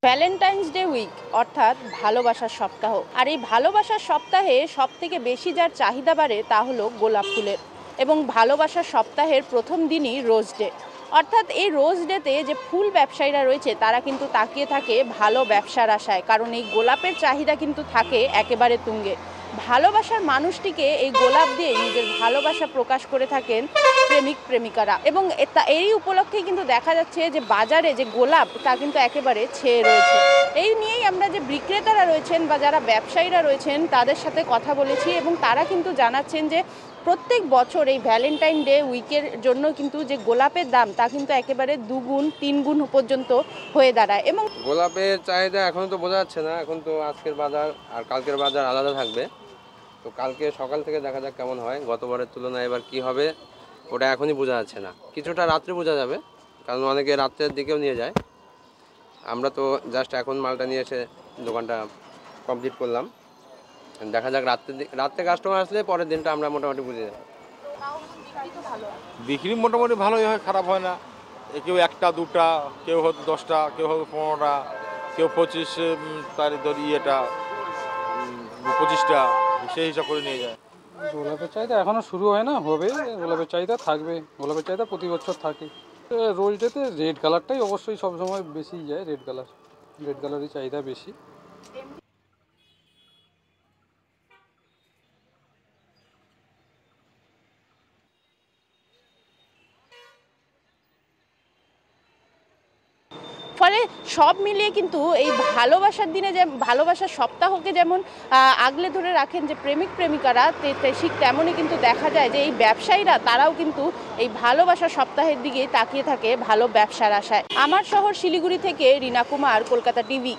Valentine's day week অর্থাৎ ভালোবাসার সপ্তাহ। আর এই ভালোবাসার সপ্তাহে সবথেকে বেশি যার চাহিদা বাড়ে তা হলো গোলাপ ফুলের। এবং ভালোবাসার সপ্তাহের প্রথম দিনই রোজ ডে। অর্থাৎ এই রোজ ডেতে যে ফুল ব্যবসায়ীরা রয়েছে তারা কিন্তু তাকিয়ে থাকে ভালো ব্যবসার আশায়, কারণ এই গোলাপের চাহিদা কিন্তু থাকে একেবারে তুঙ্গে। ভালোবাসার মানুষটিকে এই গোলাপ দিয়ে নিজের ভালোবাসা প্রকাশ করে থাকেন প্রেমিক প্রেমিকারা। এবং এই উপলক্ষে কিন্তু দেখা যাচ্ছে যে বাজারে যে গোলাপ তা কিন্তু একেবারে ছেয়ে রয়েছে। এই নিয়েই আমরা যে বিক্রেতারা রয়েছেন বা যারা ব্যবসায়ীরা রয়েছেন তাদের সাথে কথা বলেছি, এবং তারা কিন্তু জানাচ্ছেন যে প্রত্যেক বছর এই ভ্যালেন্টাইন ডে উইকের জন্য কিন্তু যে গোলাপের দাম তা কিন্তু একেবারে 2 গুণ 3 গুণ পর্যন্ত হয়ে দাঁড়ায়। এবং গোলাপের চাহিদা এখন তো বোঝা যাচ্ছে না, এখন তো আজকের বাজার আর কালকের বাজার আলাদা থাকবে। তো কালকে সকাল থেকে দেখা যাক কেমন হয়, গতবারের তুলনায় এবার কি হবে ওটা এখনই বোঝা যাচ্ছে না। কিছুটা রাত্রে বোঝা যাবে, কারণ অনেকে রাত্রের দিকেও নিয়ে যায়। আমরা তো জাস্ট এখন মালটা নিয়ে এসে দোকানটা কমপ্লিট করলাম। দেখা যাক রাত্রে কাস্টমার আসলে পরের দিনটা আমরা মোটামুটি বুঝে যাই। বিক্রি মোটামুটি ভালোই হয়, খারাপ হয় না। কেউ 1টা 2টা, কেউ হয়তো 10টা, কেউ হয়তো 15টা, কেউ 25 তারিখ ধরি 25টা, সেই হিসাব করে নিয়ে যায়। গোলাপের চাহিদা এখনও শুরু হয় না, হবে। গোলাপের চাহিদা থাকবে, গোলাপের চাহিদা প্রতি বছর থাকে। রোজ ডেতে রেড কালারটাই অবশ্যই সবসময় বেশি যায়, রেড কালারই চাহিদা বেশি। ফলে সব মিলিয়ে কিন্তু এই ভালোবাসার দিনে যে ভালোবাসার সপ্তাহকে যেমন আগলে ধরে রাখেন যে প্রেমিক প্রেমিকারা, ঠিক তেমনই কিন্তু দেখা যায় যে এই ব্যবসায়ীরা তারাও কিন্তু এই ভালোবাসার সপ্তাহের দিকে তাকিয়ে থাকে ভালো ব্যবসার আশায়। আমার শহর শিলিগুড়ি থেকে রিনা কুমার, কলকাতা টিভি।